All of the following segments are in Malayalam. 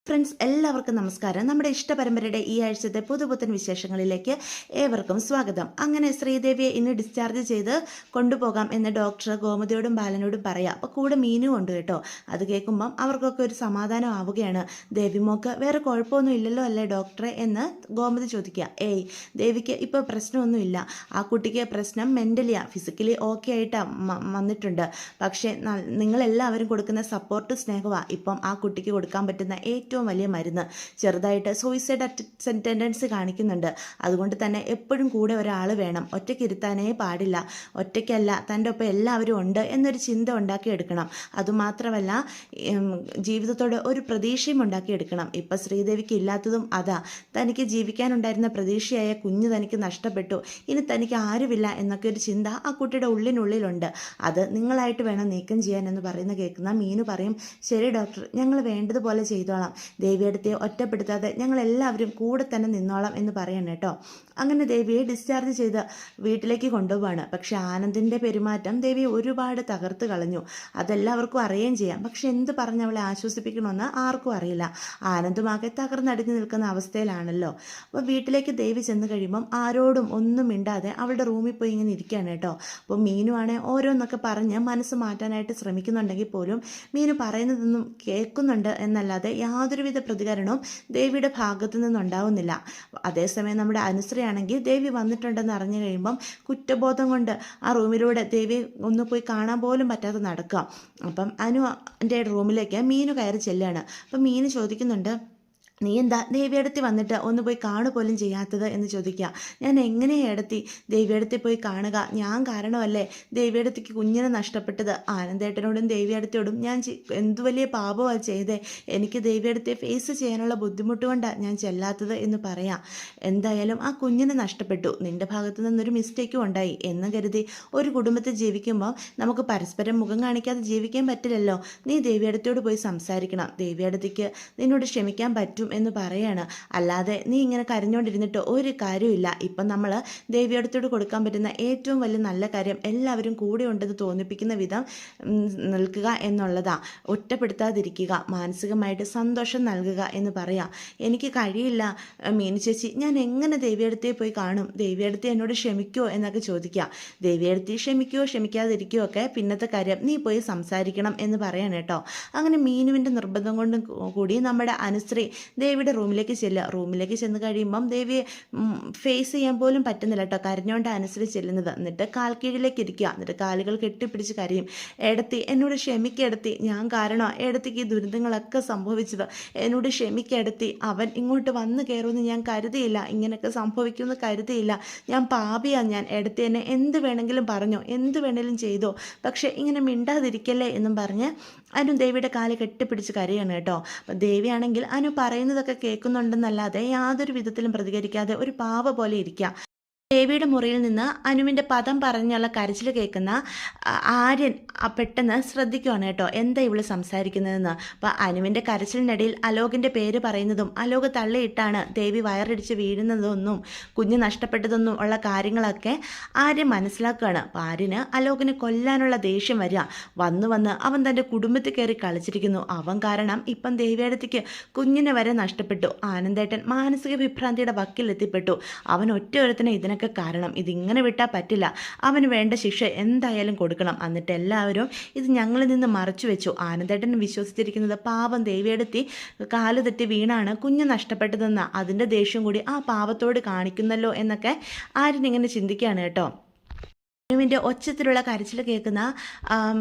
ഫ്രണ്ട്സ് എല്ലാവർക്കും നമസ്കാരം. നമ്മുടെ ഇഷ്ടപരമ്പരയുടെ ഈ ആഴ്ചത്തെ പുതുപുത്തൻ വിശേഷങ്ങളിലേക്ക് ഏവർക്കും സ്വാഗതം. അങ്ങനെ ശ്രീദേവിയെ ഇന്ന് ഡിസ്ചാർജ് ചെയ്ത് കൊണ്ടുപോകാം എന്ന് ഡോക്ടർ ഗോമതിയോടും ബാലനോടും പറയാം. അപ്പോൾ കൂടെ മീനും ഉണ്ട് കേട്ടോ. അത് കേൾക്കുമ്പം അവർക്കൊക്കെ ഒരു സമാധാനം ആവുകയാണ്. ദേവിമോക്ക് വേറെ കുഴപ്പമൊന്നും ഇല്ലല്ലോ അല്ലേ ഡോക്ടറെ എന്ന് ഗോമതി ചോദിക്കുക. ദേവിക്ക് ഇപ്പോൾ പ്രശ്നമൊന്നുമില്ല. ആ കുട്ടിക്ക് പ്രശ്നം മെൻ്റലിയാണ്, ഫിസിക്കലി ഓക്കെ ആയിട്ടാണ് വന്നിട്ടുണ്ട്. പക്ഷേ നിങ്ങളെല്ലാവരും കൊടുക്കുന്ന സപ്പോർട്ട് സ്നേഹമാണ് ഇപ്പം ആ കുട്ടിക്ക് കൊടുക്കാൻ പറ്റുന്ന ഏറ്റവും വലിയ മരുന്ന്. ചെറുതായിട്ട് സൂയിസൈഡ് ടെൻഡൻസി കാണിക്കുന്നുണ്ട്. അതുകൊണ്ട് തന്നെ എപ്പോഴും കൂടെ ഒരാൾ വേണം. ഒറ്റയ്ക്ക് ഇരുത്താനേ പാടില്ല. ഒറ്റയ്ക്കല്ല, തൻ്റെ ഒപ്പം എല്ലാവരും ഉണ്ട് എന്നൊരു ചിന്ത ഉണ്ടാക്കിയെടുക്കണം. അതുമാത്രമല്ല ജീവിതത്തോട് ഒരു പ്രതീക്ഷയും ഉണ്ടാക്കിയെടുക്കണം. ഇപ്പം ശ്രീദേവിക്ക് ഇല്ലാത്തതും അതാ. തനിക്ക് ജീവിക്കാനുണ്ടായിരുന്ന പ്രതീക്ഷയായ കുഞ്ഞ് തനിക്ക് നഷ്ടപ്പെട്ടു, ഇനി തനിക്ക് ആരുമില്ല എന്നൊക്കെ ഒരു ചിന്ത ആ കുട്ടിയുടെ ഉള്ളിനുള്ളിലുണ്ട്. അത് നിങ്ങളായിട്ട് വേണം നീക്കം ചെയ്യാൻ എന്ന് പറയുന്ന കേൾക്കുന്ന മീനു പറയും, ശരി ഡോക്ടർ, ഞങ്ങൾ വേണ്ടതുപോലെ ചെയ്തോളാം. ദേവിയെടുത്തെ ഒറ്റപ്പെടുത്താതെ ഞങ്ങളെല്ലാവരും കൂടെ തന്നെ നിന്നോളാം എന്ന് പറയണം കേട്ടോ. അങ്ങനെ ദേവിയെ ഡിസ്ചാർജ് ചെയ്ത് വീട്ടിലേക്ക് കൊണ്ടുപോവാണ്. പക്ഷെ ആനന്ദിൻ്റെ പെരുമാറ്റം ദേവിയെ ഒരുപാട് തകർത്ത് കളഞ്ഞു. അതെല്ലാവർക്കും അറിയുകയും ചെയ്യാം. പക്ഷെ എന്ത് പറഞ്ഞ് അവളെ ആശ്വസിപ്പിക്കണമെന്ന് ആർക്കും അറിയില്ല. ആനന്ദുമാകെ തകർന്നടിഞ്ഞു നിൽക്കുന്ന അവസ്ഥയിലാണല്ലോ. അപ്പോൾ വീട്ടിലേക്ക് ദേവി ചെന്ന് കഴിയുമ്പം ആരോടും ഒന്നും മിണ്ടാതെ അവളുടെ റൂമിൽ പോയി ഇങ്ങനെ ഇരിക്കുകയാണ് കേട്ടോ. അപ്പോൾ മീനുവാണെ ഓരോന്നൊക്കെ പറഞ്ഞ് മനസ്സ് മാറ്റാനായിട്ട് ശ്രമിക്കുന്നുണ്ടെങ്കിൽ പോലും മീനു പറയുന്നതൊന്നും കേൾക്കുന്നുണ്ട് എന്നല്ലാതെ യാതൊരുവിധ പ്രതികരണവും ദേവിയുടെ ഭാഗത്തു നിന്നുണ്ടാവുന്നില്ല. അതേസമയം നമ്മുടെ അനുശ്രീയാണെങ്കിൽ ദേവി വന്നിട്ടുണ്ടെന്ന് അറിഞ്ഞു കഴിയുമ്പം കുറ്റബോധം കൊണ്ട് ആ റൂമിലൂടെ ദേവി ഒന്ന് പോയി കാണാൻ പോലും പറ്റാതെ നടക്കുക. അപ്പം അനുൻ്റെ റൂമിലേക്ക് മീനു കയറി ചെല്ലുകയാണ്. അപ്പം മീനു ചോദിക്കുന്നുണ്ട്, നീ എന്താ ദേവിയടുത്തി വന്നിട്ട് ഒന്ന് പോയി കാണുപോലും ചെയ്യാത്തത് എന്ന് ചോദിക്കുക. ഞാൻ എങ്ങനെയാണ് എടുത്തി ദേവിയടുത്തി പോയി കാണുക? ഞാൻ കാരണമല്ലേ ദേവിയടുത്തിക്ക് കുഞ്ഞിനെ നഷ്ടപ്പെട്ടത്. ആനന്ദേട്ടനോടും ദേവിയടുത്തോടും ഞാൻ എന്തു വലിയ പാപമാണ് ചെയ്തേ. എനിക്ക് ദേവിയടുത്തെ ഫേസ് ചെയ്യാനുള്ള ബുദ്ധിമുട്ട് കൊണ്ടാണ് ഞാൻ ചെല്ലാത്തത് എന്ന് പറയാം. എന്തായാലും ആ കുഞ്ഞിനെ നഷ്ടപ്പെട്ടു, നിൻ്റെ ഭാഗത്തു നിന്നൊരു മിസ്റ്റേക്കും ഉണ്ടായി എന്ന് കരുതി ഒരു കുടുംബത്തിൽ ജീവിക്കുമ്പോൾ നമുക്ക് പരസ്പരം മുഖം കാണിക്കാതെ ജീവിക്കാൻ പറ്റില്ലല്ലോ. നീ ദേവിയടുത്തോട് പോയി സംസാരിക്കണം. ദേവിയടുത്തേക്ക് നിന്നോട് ക്ഷമിക്കാൻ പറ്റും എന്ന് പറയാണ്. അല്ലാതെ നീ ഇങ്ങനെ കരഞ്ഞുകൊണ്ടിരുന്നിട്ട് ഒരു കാര്യമില്ല. ഇപ്പം നമ്മൾ ദേവിയടുത്തോട് കൊടുക്കാൻ പറ്റുന്ന ഏറ്റവും വലിയ നല്ല കാര്യം എല്ലാവരും കൂടെ ഉണ്ടെന്ന് തോന്നിപ്പിക്കുന്ന വിധം നിൽക്കുക എന്നുള്ളതാണ്. ഒറ്റപ്പെടുത്താതിരിക്കുക, മാനസികമായിട്ട് സന്തോഷം നൽകുക എന്ന് പറയാം. എനിക്ക് കഴിയില്ല മീനു ചേച്ചി, ഞാൻ എങ്ങനെ ദേവിയടുത്തേ പോയി കാണും? ദേവിയടുത്ത് എന്നോട് ക്ഷമിക്കുമോ എന്നൊക്കെ ചോദിക്കുക. ദേവിയടുത്ത് ക്ഷമിക്കുമോ ക്ഷമിക്കാതിരിക്കുമോ ഒക്കെ പിന്നത്തെ കാര്യം, നീ പോയി സംസാരിക്കണം എന്ന് പറയാണ് കേട്ടോ. അങ്ങനെ മീനുവിൻ്റെ നിർബന്ധം കൊണ്ടും കൂടി നമ്മുടെ അനുശ്രീ ദേവിയുടെ റൂമിലേക്ക് ചെല്ലുക. റൂമിലേക്ക് ചെന്ന് കഴിയുമ്പം ദേവിയെ ഫേസ് ചെയ്യാൻ പോലും പറ്റുന്നില്ല കേട്ടോ. കരഞ്ഞുകൊണ്ട് അനുസരിച്ച് ചെല്ലുന്നത്. എന്നിട്ട് കാൽ കീഴിലേക്ക് ഇരിക്കുക. എന്നിട്ട് കാലുകൾ കെട്ടിപ്പിടിച്ച് കരയും. എടത്തി, എന്നോട് ക്ഷമിക്കെടുത്തി, ഞാൻ കാരണമാണ് എടത്തിക്ക് ഈ ദുരിതങ്ങളൊക്കെ സംഭവിച്ചത്. എന്നോട് ക്ഷമിക്കെടുത്തി. അവൻ ഇങ്ങോട്ട് വന്ന് കയറുമെന്ന് ഞാൻ കരുതിയില്ല, ഇങ്ങനെയൊക്കെ സംഭവിക്കുമെന്ന് കരുതിയില്ല. ഞാൻ പാപിയാണ്. ഞാൻ എടത്തി എന്നെ എന്ത് വേണമെങ്കിലും പറഞ്ഞോ, എന്ത് വേണമെങ്കിലും ചെയ്തോ, പക്ഷേ ഇങ്ങനെ മിണ്ടാതിരിക്കല്ലേ എന്നും പറഞ്ഞ് അനു ദേവിയുടെ കാല് കെട്ടിപ്പിടിച്ച് കരയാണ് കേട്ടോ. അപ്പം ദേവിയാണെങ്കിൽ അനു പറയുന്നതൊക്കെ കേൾക്കുന്നുണ്ടെന്നല്ലാതെ യാതൊരു വിധത്തിലും പ്രതികരിക്കാതെ ഒരു പാവ പോലെ ഇരിക്കുക. ദേവിയുടെ മുറിയിൽ നിന്ന് അനുവിൻ്റെ പദം പറഞ്ഞുള്ള കരച്ചിൽ കേൾക്കുന്ന ആര്യൻ പെട്ടെന്ന് ശ്രദ്ധിക്കുവാണ് കേട്ടോ, എന്താ ഇവള് സംസാരിക്കുന്നതെന്ന്. അപ്പോൾ അനുവിൻ്റെ കരച്ചിലിനിടയിൽ അലോകിൻ്റെ പേര് പറയുന്നതും അലോക് തള്ളിയിട്ടാണ് ദേവി വയറിടിച്ച് വീഴുന്നതൊന്നും കുഞ്ഞ് നഷ്ടപ്പെട്ടതൊന്നും ഉള്ള കാര്യങ്ങളൊക്കെ ആര്യൻ മനസ്സിലാക്കുകയാണ്. അപ്പോൾ ആര്യന് അലോകിനെ കൊല്ലാനുള്ള ദേഷ്യം വരിക. വന്ന് അവൻ തൻ്റെ കുടുംബത്തിൽ കയറി കളിച്ചിരിക്കുന്നു. അവൻ കാരണം ഇപ്പം ദേവിയടുത്തേക്ക് കുഞ്ഞിനെ വരെ നഷ്ടപ്പെട്ടു. ആനന്ദേട്ടൻ മാനസിക വിഭ്രാന്തിയുടെ വക്കിലെത്തിപ്പെട്ടു. അവൻ ഒറ്റയൊരുത്തനെ ഇതിനൊക്കെ കാരണം. ഇതിങ്ങനെ വിട്ടാൽ പറ്റില്ല. അവന് വേണ്ട ശിക്ഷ എന്തായാലും കൊടുക്കണം. എന്നിട്ട് എല്ലാവരും ഇത് ഞങ്ങളിൽ നിന്ന് മറച്ചു വെച്ചു. ആനന്ദേട്ടൻ വിശ്വസിച്ചിരിക്കുന്നത് പാവം ദേവിയെടുത്തി കാല് തെറ്റി വീണാണ് കുഞ്ഞ് നഷ്ടപ്പെട്ടതെന്ന അതിൻ്റെ ദേഷ്യം കൂടി ആ പാവത്തോട് കാണിക്കുന്നല്ലോ എന്നൊക്കെ ആര്യനിങ്ങനെ ചിന്തിക്കുകയാണ് കേട്ടോ. മീനുവിൻ്റെ ഒച്ചത്തിലുള്ള കരച്ചിൽ കേൾക്കുന്ന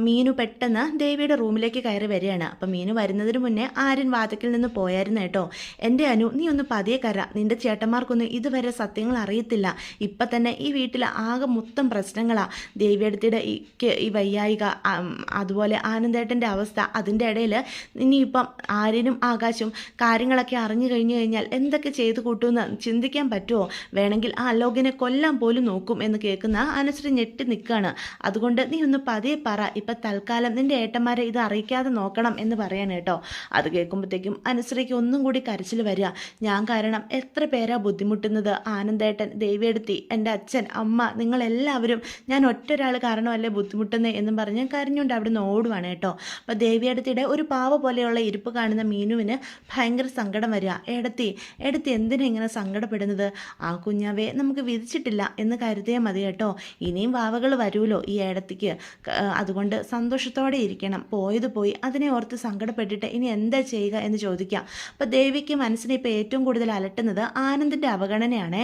മീനു പെട്ടെന്ന് ദേവിയുടെ റൂമിലേക്ക് കയറി വരികയാണ്. അപ്പം മീനു വരുന്നതിന് മുന്നേ ആര്യൻ വാതിക്കൽ നിന്ന് പോയായിരുന്നു കേട്ടോ. എൻ്റെ അനു, നീ ഒന്ന് പതിയെ കര, നിൻ്റെ ചേട്ടന്മാർക്കൊന്നും ഇതുവരെ സത്യങ്ങൾ അറിയത്തില്ല. ഇപ്പം തന്നെ ഈ വീട്ടിൽ ആകെ മൊത്തം പ്രശ്നങ്ങളാണ്. ദേവിയെടുത്തിയുടെ ഈ വയ്യായിക, അതുപോലെ ആനന്ദേട്ടൻ്റെ അവസ്ഥ, അതിൻ്റെ ഇടയിൽ ഇനിയിപ്പം ആര്യനും ആകാശും കാര്യങ്ങളൊക്കെ അറിഞ്ഞു കഴിഞ്ഞാൽ എന്തൊക്കെ ചെയ്തു കൂട്ടുമെന്ന് ചിന്തിക്കാൻ പറ്റുമോ? വേണമെങ്കിൽ ആ അലോകിനെ കൊല്ലാൻ പോലും നോക്കും എന്ന് കേൾക്കുന്ന അനുശ്രീ തെറ്റി നിൽക്കുകയാണ്. അതുകൊണ്ട് നീ ഒന്ന് പതിയെ പറ, ഇപ്പം തൽക്കാലം നിൻ്റെ ഏട്ടന്മാരെ ഇത് അറിയിക്കാതെ നോക്കണം എന്ന് പറയാൻ കേട്ടോ. അത് കേൾക്കുമ്പോഴത്തേക്കും അനുശ്രീക്ക് ഒന്നും കൂടി കരച്ചിൽ വരിക. ഞാൻ കാരണം എത്ര പേരാ ബുദ്ധിമുട്ടുന്നത്, ആനന്ദേട്ടൻ, ദേവിയെടുത്തി, എൻ്റെ അച്ഛൻ, അമ്മ, നിങ്ങളെല്ലാവരും, ഞാൻ ഒറ്റൊരാൾ കാരണമല്ലേ ബുദ്ധിമുട്ടുന്നത് എന്നും പറഞ്ഞ് കരഞ്ഞുകൊണ്ട് അവിടെ നിന്ന് ഓടുവാണ് കേട്ടോ. അപ്പോൾ ദേവിയെടുത്തിയുടെ ഒരു പാവ പോലെയുള്ള ഇരിപ്പ് കാണുന്ന മീനുവിന് ഭയങ്കര സങ്കടം വരിക. എടുത്തി എന്തിനാ ഇങ്ങനെ സങ്കടപ്പെടുന്നത്, ആ കുഞ്ഞാവെ നമുക്ക് വിധിച്ചിട്ടില്ല എന്ന് കരുതിയാൽ മതി കേട്ടോ. ഇനിയും വാവകൾ വരുമല്ലോ ഈ ഏടത്തിക്ക്, അതുകൊണ്ട് സന്തോഷത്തോടെ ഇരിക്കണം. പോയത് പോയി, അതിനെ ഓർത്ത് സങ്കടപ്പെട്ടിട്ട് ഇനി എന്താ ചെയ്യുക എന്ന് ചോദിക്കാം. അപ്പോൾ ദേവിക്ക് മനസ്സിനെ ഇപ്പോൾ ഏറ്റവും കൂടുതൽ അലട്ടുന്നത് ആനന്ദിൻ്റെ അവഗണനയാണ്.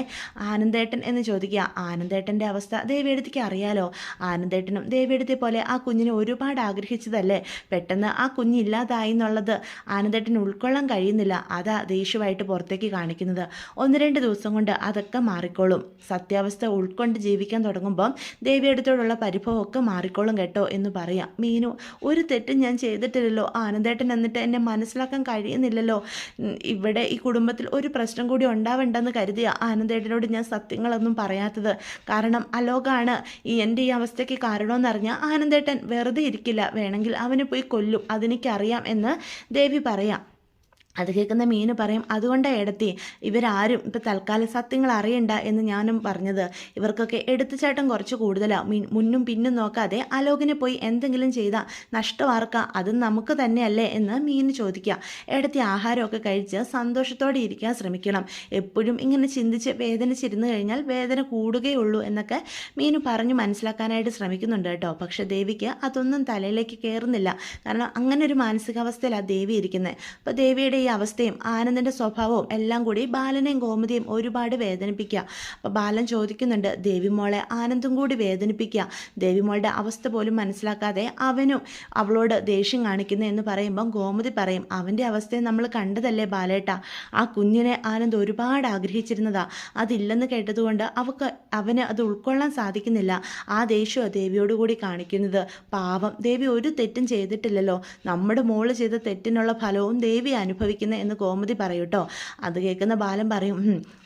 ആനന്ദേട്ടൻ എന്ന് ചോദിക്കുക. ആനന്ദേട്ടൻ്റെ അവസ്ഥ ദേവിയെടുത്തിക്ക് അറിയാലോ. ആനന്ദേട്ടനും ദേവിയെടുത്തെ പോലെ ആ കുഞ്ഞിനെ ഒരുപാട് ആഗ്രഹിച്ചതല്ലേ. പെട്ടെന്ന് ആ കുഞ്ഞില്ലാതായി എന്നുള്ളത് ആനന്ദേട്ടന് ഉൾക്കൊള്ളാൻ കഴിയുന്നില്ല. അതാ ദേഷ്യമായിട്ട് പുറത്തേക്ക് കാണിക്കുന്നത്. 1-2 ദിവസം കൊണ്ട് അതൊക്കെ മാറിക്കോളും. സത്യാവസ്ഥ ഉൾക്കൊണ്ട് ജീവിക്കാൻ തുടങ്ങുമ്പം ദേവിയെടുത്തോടുള്ള പരിഭവമൊക്കെ മാറിക്കോളും കേട്ടോ എന്ന് പറയാം. മീനു, ഒരു തെറ്റും ഞാൻ ചെയ്തിട്ടില്ലല്ലോ. ആനന്ദേട്ടൻ എന്നിട്ട് എന്നെ മനസ്സിലാക്കാൻ കഴിയുന്നില്ലല്ലോ. ഇവിടെ ഈ കുടുംബത്തിൽ ഒരു പ്രശ്നം കൂടി ഉണ്ടാവണ്ടെന്ന് കരുതിയ ആനന്ദേട്ടനോട് ഞാൻ സത്യങ്ങളൊന്നും പറയാത്തത്. കാരണം അലോകാണ് എൻ്റെ ഈ അവസ്ഥയ്ക്ക് കാരണമെന്നറിഞ്ഞാൽ ആനന്ദേട്ടൻ വെറുതെ ഇരിക്കില്ല, വേണമെങ്കിൽ അവനെ പോയി കൊല്ലും, അതെനിക്കറിയാം എന്ന് ദേവി പറയാം. അത് കേൾക്കുന്ന മീന് പറയും, അതുകൊണ്ടാണ് ഏടത്തി ഇവരാരും ഇപ്പം തൽക്കാലം സത്യങ്ങൾ അറിയണ്ട എന്ന് ഞാനും പറഞ്ഞത്. ഇവർക്കൊക്കെ എടുത്തുചാട്ടം കുറച്ച് കൂടുതലാണ്. മുന്നും പിന്നും നോക്കാതെ അലോകിനെ പോയി എന്തെങ്കിലും ചെയ്താൽ നഷ്ടമാർക്കാം, അത് നമുക്ക് തന്നെയല്ലേ എന്ന് മീന് ചോദിക്കുക. ഏടത്തി ആഹാരമൊക്കെ കഴിച്ച് സന്തോഷത്തോടെ ഇരിക്കാൻ ശ്രമിക്കണം. എപ്പോഴും ഇങ്ങനെ ചിന്തിച്ച് വേദനിച്ചിരുന്നു കഴിഞ്ഞാൽ വേദന കൂടുകയുള്ളൂ എന്നൊക്കെ മീന് പറഞ്ഞു മനസ്സിലാക്കാനായിട്ട് ശ്രമിക്കുന്നുണ്ട് കേട്ടോ. പക്ഷെ ദേവിക്ക് അതൊന്നും തലയിലേക്ക് കയറുന്നില്ല. കാരണം അങ്ങനെ ഒരു മാനസികാവസ്ഥയിലാണ് ദേവി ഇരിക്കുന്നത്. അപ്പോൾ ദേവിയുടെ ഈ അവസ്ഥയും ആനന്ദിൻ്റെ സ്വഭാവവും എല്ലാം കൂടി ബാലനെയും ഗോമതിയും ഒരുപാട് വേദനിപ്പിക്കുക. അപ്പോൾ ബാലൻ ചോദിക്കുന്നുണ്ട്, ദേവിമോളെ ആനന്ദും കൂടി വേദനിപ്പിക്കുക, ദേവിമോളുടെ അവസ്ഥ പോലും മനസ്സിലാക്കാതെ അവനും അവളോട് ദേഷ്യം കാണിക്കുന്നു എന്ന് പറയുമ്പം ഗോമതി പറയും, അവൻ്റെ അവസ്ഥയെ നമ്മൾ കണ്ടതല്ലേ ബാലേട്ട, ആ കുഞ്ഞിനെ ആനന്ദ് ഒരുപാട് ആഗ്രഹിച്ചിരുന്നതാ, അതില്ലെന്ന് കേട്ടതുകൊണ്ട് അവന് അത് ഉൾക്കൊള്ളാൻ സാധിക്കുന്നില്ല. ആ ദേഷ്യം ദേവിയോട് കൂടി കാണിക്കുന്നത്. പാവം, ദേവി ഒരു തെറ്റും ചെയ്തിട്ടില്ലല്ലോ, നമ്മുടെ മോള് ചെയ്ത തെറ്റിനുള്ള ഫലവും ദേവി അനുഭവിക്കുന്നത് എന്ന് ഗോമതി പറയൂട്ടോ. അത് കേൾക്കുന്ന ബാലൻ പറയും,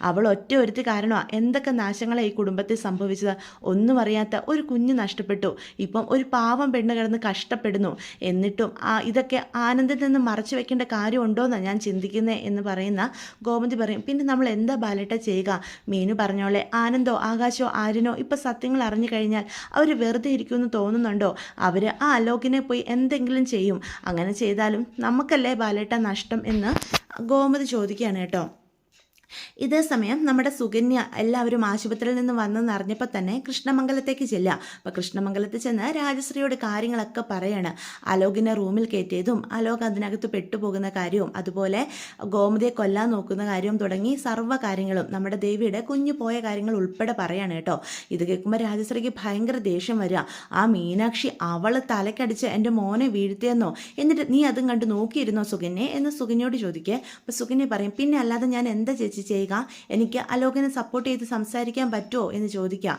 അവൾ ഒറ്റ ഒരുത്തി കാരണമാണ് എന്തൊക്കെ നാശങ്ങളാണ് ഈ കുടുംബത്തിൽ സംഭവിച്ചത്. ഒന്നും അറിയാത്ത ഒരു കുഞ്ഞ് നഷ്ടപ്പെട്ടു, ഇപ്പം ഒരു പാവം പെണ്ണ് കിടന്ന് കഷ്ടപ്പെടുന്നു, എന്നിട്ടും ഇതൊക്കെ ആനന്ദിൽ നിന്ന് മറച്ചു വെക്കേണ്ട കാര്യമുണ്ടോയെന്നാണ് ഞാൻ ചിന്തിക്കുന്നത് എന്ന് പറയുന്ന ഗോമതി പറയും, പിന്നെ നമ്മൾ എന്താ ബാലേട്ട ചെയ്യുക. മീനു പറഞ്ഞോളെ ആനന്ദോ ആകാശോ ആര്യനോ ഇപ്പം സത്യങ്ങൾ അറിഞ്ഞു കഴിഞ്ഞാൽ അവർ വെറുതെ ഇരിക്കുമെന്ന് തോന്നുന്നുണ്ടോ. അവർ ആ അലോകിനെ പോയി എന്തെങ്കിലും ചെയ്യും, അങ്ങനെ ചെയ്താലും നമുക്കല്ലേ ബാലേട്ട നഷ്ടം എന്ന് ഗോമതി ചോദിക്കുകയാണ് കേട്ടോ. ഇതേ സമയം നമ്മുടെ സുകന്യ എല്ലാവരും ആശുപത്രിയിൽ നിന്ന് വന്നെന്ന് അറിഞ്ഞപ്പോൾ തന്നെ കൃഷ്ണമംഗലത്തേക്ക് ചെല്ലുക. അപ്പോൾ കൃഷ്ണമംഗലത്തിൽ ചെന്ന് രാജശ്രീയോട് കാര്യങ്ങളൊക്കെ പറയാണ്. അലോകിനെ റൂമിൽ കയറ്റിയതും അലോക് അതിനകത്ത് പെട്ടുപോകുന്ന കാര്യവും അതുപോലെ ഗോമതിയെ കൊല്ലാൻ നോക്കുന്ന കാര്യവും തുടങ്ങി സർവ്വ കാര്യങ്ങളും നമ്മുടെ ദേവിയുടെ കുഞ്ഞു പോയ കാര്യങ്ങൾ ഉൾപ്പെടെ പറയാണ് കേട്ടോ. ഇത് കേൾക്കുമ്പോൾ രാജശ്രീക്ക് ഭയങ്കര ദേഷ്യം വരിക. ആ മീനാക്ഷി അവൾ തലക്കടിച്ച് എൻ്റെ മോനെ വീഴ്ത്തിയെന്നോ, എന്നിട്ട് നീ അതും കണ്ട് നോക്കിയിരുന്നോ സുകന്യെ എന്ന് സുകന്യോട് ചോദിക്കുക. അപ്പോൾ സുകന്യ പറയും, പിന്നെ അല്ലാതെ ഞാൻ എന്താ ചേച്ചി ചെയ്യുക, എനിക്ക് അലോകിനെ സപ്പോർട്ട് ചെയ്ത് സംസാരിക്കാൻ പറ്റുമോ എന്ന് ചോദിക്കാം.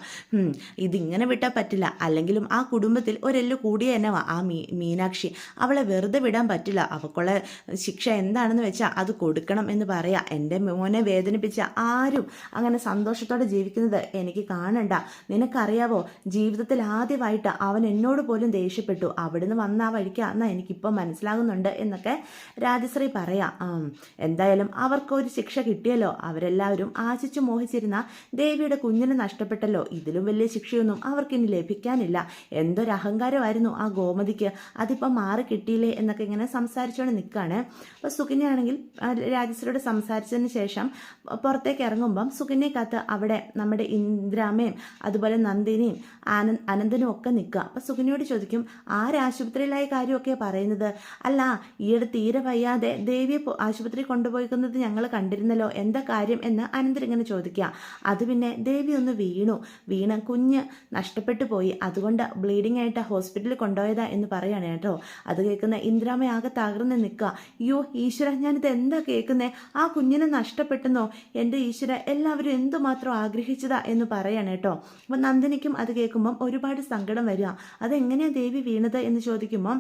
ഇതിങ്ങനെ വിട്ടാൽ പറ്റില്ല, അല്ലെങ്കിലും ആ കുടുംബത്തിൽ ഒരെല്ല് കൂടിയ എന്നവാ ആ മീനാക്ഷി, അവളെ വെറുതെ വിടാൻ പറ്റില്ല, അവൾക്കുള്ള ശിക്ഷ എന്താണെന്ന് വെച്ചാൽ അത് കൊടുക്കണം എന്ന് പറയാം. എൻ്റെ മോനെ വേദനിപ്പിച്ച ആരും അങ്ങനെ സന്തോഷത്തോടെ ജീവിക്കുന്നത് എനിക്ക് കാണണ്ട. നിനക്കറിയാവോ, ജീവിതത്തിൽ ആദ്യമായിട്ട് അവൻ എന്നോട് പോലും ദേഷ്യപ്പെട്ടു, അവിടുന്ന് വന്ന ആ വഴിക്ക് എന്നാ എനിക്കിപ്പോൾ മനസ്സിലാകുന്നുണ്ട് എന്നൊക്കെ രാജശ്രീ പറയാം. എന്തായാലും അവർക്കൊരു ശിക്ഷ കിട്ടിയല്ലോ, അവരെല്ലാവരും ആശിച്ചു മോഹിച്ചിരുന്ന ദേവിയുടെ കുഞ്ഞിനെ നഷ്ടപ്പെട്ടല്ലോ, ഇതിലും വലിയ ശിക്ഷയൊന്നും അവർക്കിനി ലഭിക്കാനില്ല. എന്തൊരു അഹങ്കാരമായിരുന്നു ആ ഗോമതിക്ക്, അതിപ്പം മാറി കിട്ടിയില്ലേ എന്നൊക്കെ ഇങ്ങനെ സംസാരിച്ചുകൊണ്ട് നിൽക്കുകയാണ്. അപ്പോൾ സുകന്യാണെങ്കിൽ രാജശ്രീയോട് സംസാരിച്ചതിന് ശേഷം പുറത്തേക്ക് ഇറങ്ങുമ്പം സുകന്യക്കകത്ത് അവിടെ നമ്മുടെ ഇന്ദ്രാമയും അതുപോലെ നന്ദിനിയും അനന്തനും ഒക്കെ നിൽക്കുക. അപ്പോൾ സുകന്യയോട് ചോദിക്കും, ആശുപത്രിയിലായ കാര്യമൊക്കെ പറയുന്നത്, അല്ല ഈയിടെ തീരെ വയ്യാതെ ദേവിയെ ആശുപത്രി കൊണ്ടുപോയിക്കുന്നത് ഞങ്ങൾ കണ്ടിരുന്നല്ലോ, എന്താ കാര്യം എന്ന് അനന്തൻ ഇങ്ങനെ ചോദിക്കുക. അത് പിന്നെ ദേവി ഒന്ന് വീണ് കുഞ്ഞ് നഷ്ടപ്പെട്ടു പോയി, അതുകൊണ്ട് ബ്ലീഡിംഗ് ആയിട്ട് ഹോസ്പിറ്റലിൽ കൊണ്ടുപോയതാ എന്ന് പറയാണ് കേട്ടോ. അത് കേൾക്കുന്ന ഇന്ദ്രാമ ആകെ തകർന്ന് നിൽക്കുക. അയ്യോ ഈശ്വര, ഞാനിത് എന്താ കേൾക്കുന്നേ, ആ കുഞ്ഞിനെ നഷ്ടപ്പെട്ടെന്നോ, എൻ്റെ ഈശ്വര, എല്ലാവരും എന്തുമാത്രം ആഗ്രഹിച്ചതാ എന്ന് പറയാണ് കേട്ടോ. അപ്പം നന്ദിനിക്കും അത് കേൾക്കുമ്പം ഒരുപാട് സങ്കടം വരിക. അതെങ്ങനെയാണ് ദേവി വീണത് എന്ന് ചോദിക്കുമ്പം